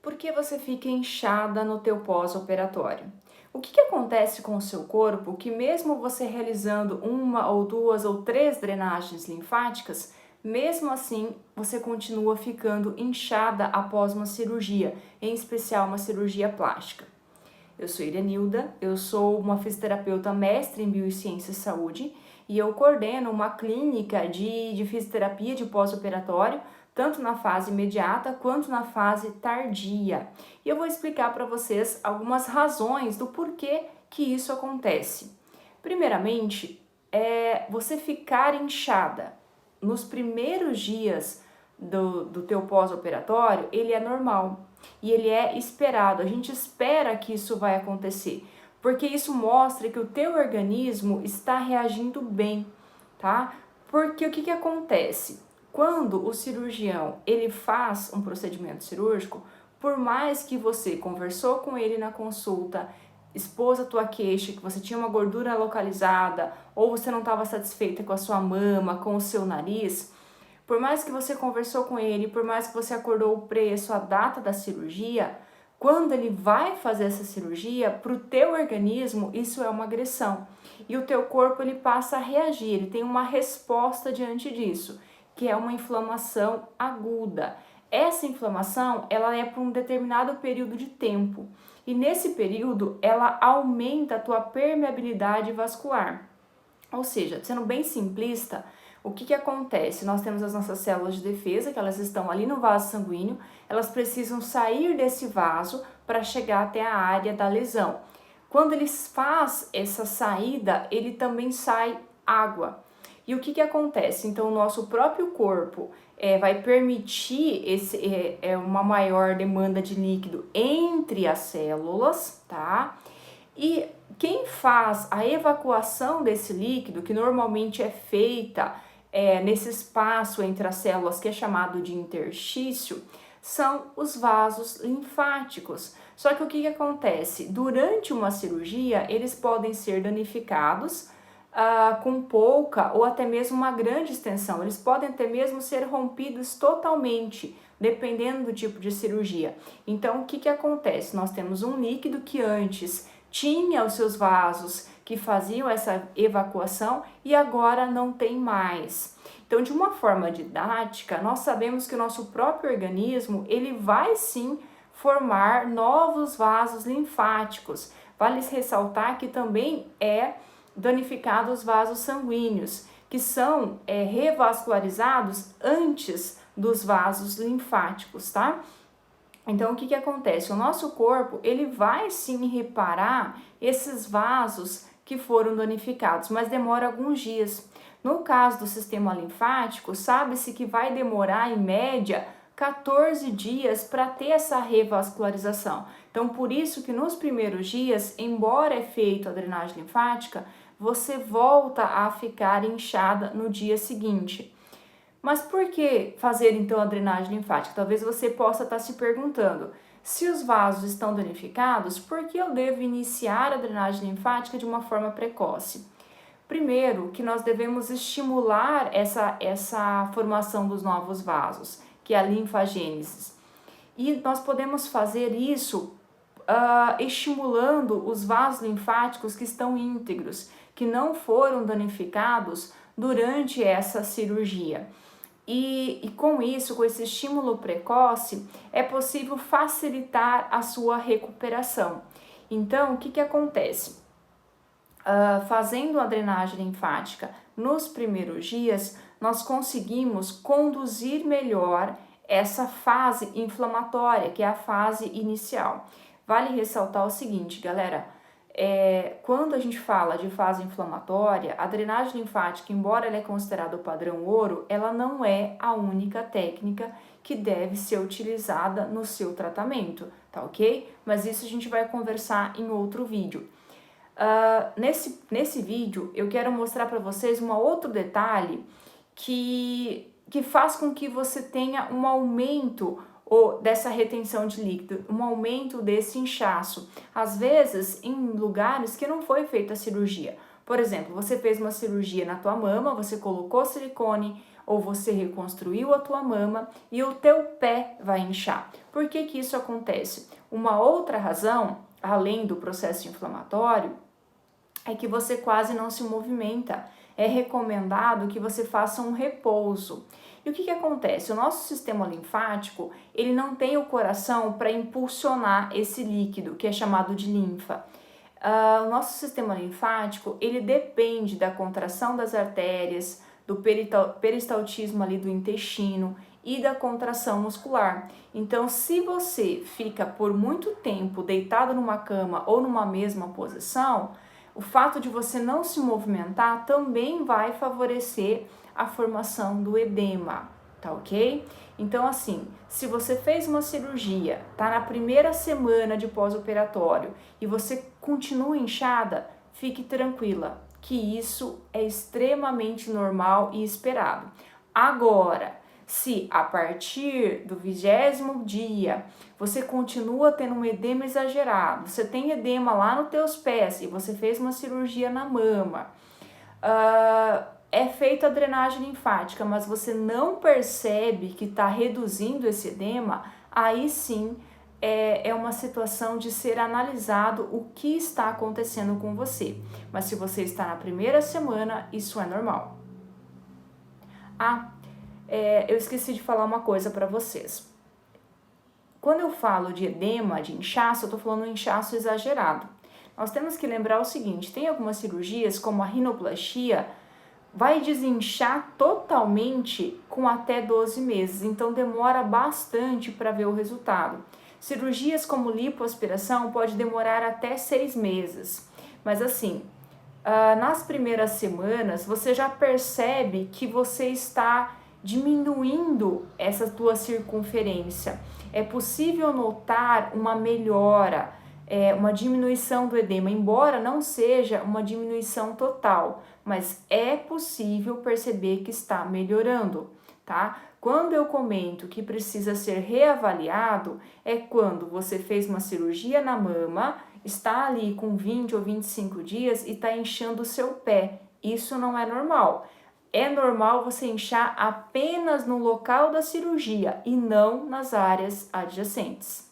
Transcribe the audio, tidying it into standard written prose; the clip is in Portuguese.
Por que você fica inchada no teu pós-operatório? O que acontece com o seu corpo que mesmo você realizando uma ou duas ou três drenagens linfáticas, mesmo assim você continua ficando inchada após uma cirurgia, em especial uma cirurgia plástica? Eu sou Irenilda, eu sou uma fisioterapeuta mestre em Biociência e Saúde e eu coordeno uma clínica de fisioterapia de pós-operatório, tanto na fase imediata quanto na fase tardia. E eu vou explicar para vocês algumas razões do porquê que isso acontece. Primeiramente, você ficar inchada nos primeiros dias do teu pós-operatório, ele é normal e ele é esperado. A gente espera que isso vai acontecer, porque isso mostra que o teu organismo está reagindo bem, tá? Porque o que acontece? Quando o cirurgião ele faz um procedimento cirúrgico, por mais que você conversou com ele na consulta, expôs a tua queixa, que você tinha uma gordura localizada, ou você não estava satisfeita com a sua mama, com o seu nariz, por mais que você conversou com ele, por mais que você acordou o preço, a data da cirurgia, quando ele vai fazer essa cirurgia, para o teu organismo isso é uma agressão. E o teu corpo ele passa a reagir, ele tem uma resposta diante disso, que é uma inflamação aguda. Essa inflamação ela é por um determinado período de tempo. E nesse período ela aumenta a tua permeabilidade vascular. Ou seja, sendo bem simplista, o que acontece? Nós temos as nossas células de defesa, que elas estão ali no vaso sanguíneo, elas precisam sair desse vaso para chegar até a área da lesão. Quando eles faz essa saída, ele também sai água. E o que acontece? Então, o nosso próprio corpo vai permitir uma maior demanda de líquido entre as células, tá? E quem faz a evacuação desse líquido, que normalmente é feita nesse espaço entre as células, que é chamado de interstício, são os vasos linfáticos. Só que o que acontece? Durante uma cirurgia, eles podem ser danificados com pouca ou até mesmo uma grande extensão. Eles podem até mesmo ser rompidos totalmente, dependendo do tipo de cirurgia. Então, o que acontece? Nós temos um líquido que antes tinha os seus vasos que faziam essa evacuação e agora não tem mais. Então, de uma forma didática, nós sabemos que o nosso próprio organismo, ele vai sim formar novos vasos linfáticos. Vale ressaltar que também é danificado os vasos sanguíneos, que são revascularizados antes dos vasos linfáticos, tá? Então, o que acontece? O nosso corpo, ele vai sim reparar esses vasos que foram danificados, mas demora alguns dias. No caso do sistema linfático, sabe-se que vai demorar, em média, 14 dias para ter essa revascularização. Então, por isso que nos primeiros dias, embora é feita a drenagem linfática, você volta a ficar inchada no dia seguinte. Mas por que fazer então a drenagem linfática? Talvez você possa estar se perguntando, se os vasos estão danificados, por que eu devo iniciar a drenagem linfática de uma forma precoce? Primeiro, que nós devemos estimular essa formação dos novos vasos, que é a linfagênese. E nós podemos fazer isso estimulando os vasos linfáticos que estão íntegros, que não foram danificados durante essa cirurgia. E com isso, com esse estímulo precoce, é possível facilitar a sua recuperação. Então, o que acontece? Fazendo a drenagem linfática nos primeiros dias, nós conseguimos conduzir melhor essa fase inflamatória, que é a fase inicial. Vale ressaltar o seguinte, galera, quando a gente fala de fase inflamatória, a drenagem linfática, embora ela é considerada o padrão ouro, ela não é a única técnica que deve ser utilizada no seu tratamento, tá ok? Mas isso a gente vai conversar em outro vídeo. Nesse vídeo, eu quero mostrar para vocês um outro detalhe que faz com que você tenha um aumento dessa retenção de líquido, um aumento desse inchaço, às vezes em lugares que não foi feita a cirurgia. Por exemplo, você fez uma cirurgia na tua mama, você colocou silicone, ou você reconstruiu a tua mama e o teu pé vai inchar. Por que que isso acontece? Uma outra razão, além do processo inflamatório, é que você quase não se movimenta. É recomendado que você faça um repouso. E o que que acontece? O nosso sistema linfático, ele não tem o coração para impulsionar esse líquido, que é chamado de linfa. O nosso sistema linfático, ele depende da contração das artérias, do peristaltismo ali do intestino e da contração muscular. Então, se você fica por muito tempo deitado numa cama ou numa mesma posição, o fato de você não se movimentar também vai favorecer a formação do edema, tá ok? Então, assim, se você fez uma cirurgia, tá na primeira semana de pós-operatório e você continua inchada, fique tranquila, que isso é extremamente normal e esperado. Agora, se a partir do 20º dia você continua tendo um edema exagerado, você tem edema lá nos teus pés e você fez uma cirurgia na mama, é feita a drenagem linfática, mas você não percebe que está reduzindo esse edema, aí sim é uma situação de ser analisado o que está acontecendo com você. Mas se você está na primeira semana, isso é normal. Eu esqueci de falar uma coisa para vocês. Quando eu falo de edema, de inchaço, eu estou falando de inchaço exagerado. Nós temos que lembrar o seguinte, tem algumas cirurgias, como a rinoplastia, vai desinchar totalmente com até 12 meses, então demora bastante para ver o resultado. Cirurgias como lipoaspiração pode demorar até 6 meses, mas assim, nas primeiras semanas você já percebe que você está diminuindo essa tua circunferência. É possível notar uma melhora, uma diminuição do edema, embora não seja uma diminuição total, mas é possível perceber que está melhorando, tá? Quando eu comento que precisa ser reavaliado, é quando você fez uma cirurgia na mama, está ali com 20 ou 25 dias e está inchando o seu pé. Isso não é normal. É normal você inchar apenas no local da cirurgia e não nas áreas adjacentes.